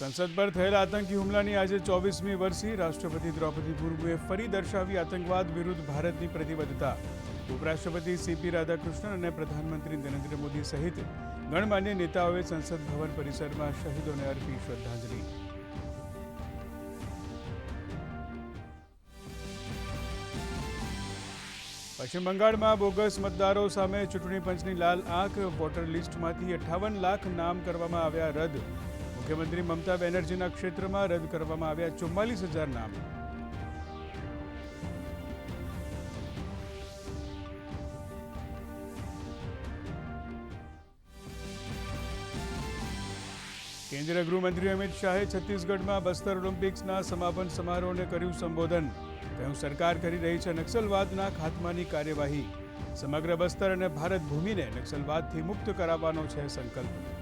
સંસદ પર થયેલા આતંકી હુમલાની આજે 24મી વર્ષી રાષ્ટ્રપતિ દ્રૌપદી મુર્મુએ ફરી દર્શાવી આતંકવાદ વિરુદ્ધ ભારતની પ્રતિબદ્ધતા. ઉપરાષ્ટ્રપતિ સીપી રાધાકૃષ્ણન અને પ્રધાનમંત્રી નરેન્દ્ર મોદી સહિત ગણમાન્ય નેતાઓએ સંસદ ભવન પરિસરમાં શહીદોને અર્પી શ્રદ્ધાંજલિ. પશ્ચિમ બંગાળમાં બોગસ મતદારો સામે ચૂંટણી પંચની લાલ આંખ. વોટર લિસ્ટમાંથી 58 લાખ નામ કરવામાં આવ્યા રદ. મુખ્યમંત્રી મમતા બેનર્જીના ક્ષેત્રમાં રદ કરવામાં આવ્યા 44,000 નામ. કેન્દ્રીય ગૃહમંત્રી અમિત શાહે છત્તીસગઢમાં બસ્તર ઓલિમ્પિક્સના સમાપન સમારોહને કર્યું સંબોધન. કહ્યું, સરકાર કરી રહી છે નક્સલવાદના ખાત્માની કાર્યવાહી. સમગ્ર બસ્તર અને ભારત ભૂમિને નક્સલવાદથી મુક્ત કરાવવાનો છે સંકલ્પ.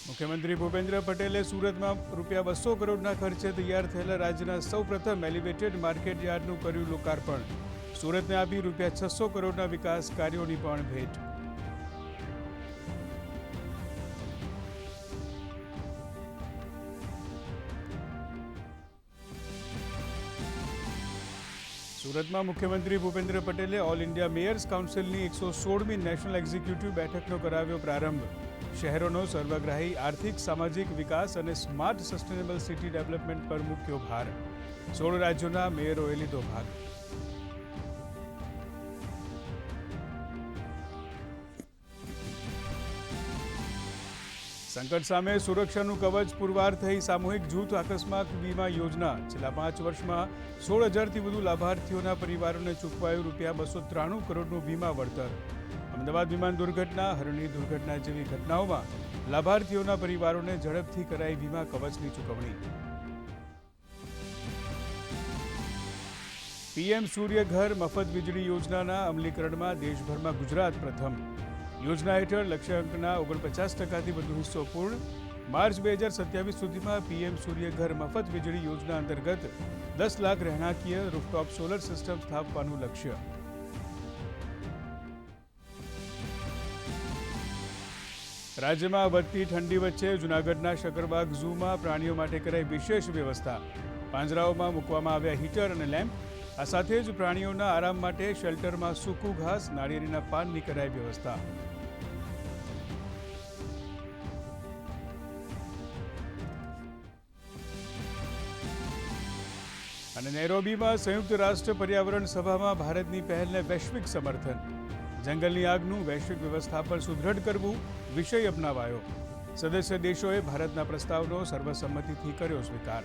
મુખ્યમંત્રી ભૂપેન્દ્ર પટેલે સુરતમાં ₹200 કરોડના ખર્ચે તૈયાર થયેલા રાજ્યના સૌપ્રથમ એલિવેટેડ માર્કેટ યાર્ડનું કર્યું લોકાર્પણ. સુરતને આપી ₹600 કરોડના વિકાસ કાર્યોની પણ ભેટ. સુરતમાં મુખ્યમંત્રી ભૂપેન્દ્ર પટેલે ઓલ ઇન્ડિયા મેયર્સ કાઉન્સિલની 116મી નેશનલ એક્ઝિક્યુટિવ બેઠકનો કરાવ્યો પ્રારંભ. શહેરોનો સર્વગ્રાહી આર્થિક સામાજિક વિકાસ અને સ્માર્ટ સસ્ટેનેબલ સિટી ડેવલપમેન્ટ પર મૂક્યો ભાર. 16 રાજ્યોના મેયરોએ લીધો ભાગ. સંકટ સામે સુરક્ષાનું કવચ પુરવાર થઈ સામૂહિક જૂથ અકસ્માત વીમા યોજના. છેલ્લા 5 વર્ષમાં 16,000થી વધુ લાભાર્થીઓના પરિવારોને ચૂકવાયું ₹293 કરોડનું વીમા વળતર. અમદાવાદ વિમાન દુર્ઘટના, હરણી દુર્ઘટના જેવી ઘટનાઓમાં લાભાર્થીઓના પરિવારોને ઝડપથી કરાઈ વીમા કવચની ચૂકવણી. પીએમ સૂર્યઘર મફત વીજળી યોજનાના અમલીકરણમાં દેશભરમાં ગુજરાત પ્રથમ. યોજના હેઠળ લક્ષ્યાંકના 49%થી વધુ હિસ્સો પૂર્ણ. માર્ચ 2027 સુધીમાં પીએમ સૂર્યઘર મફત વીજળી યોજના અંતર્ગત 10 લાખ રહેણાંકીય રૂફટોપ સોલર સિસ્ટમ સ્થાપવાનું લક્ષ્ય. રાજ્યમાં વધતી ઠંડી વચ્ચે જૂનાગઢના શકરબાગ ઝૂમાં પ્રાણીઓ માટે કરાઈ વિશેષ વ્યવસ્થા. પાંજરાઓમાં મૂકવામાં આવ્યા હીટર અને લેમ્પ. આ સાથે જ પ્રાણીઓના આરામ માટે શેલ્ટરમાં સૂકું ઘાસ, નાળિયેરીના પાનની કરાઈ વ્યવસ્થા. અને નૈરોબીમાં સંયુક્ત રાષ્ટ્ર પર્યાવરણ સભામાં ભારતની પહેલને વૈશ્વિક સમર્થન. જંગલની આગનું વૈશ્વિક વ્યવસ્થાપન સુદૃઢ કરવું વિષય અપનાવાયો. સદસ્ય દેશોએ ભારતના પ્રસ્તાવનો સર્વસંમતિથી કર્યો સ્વીકાર.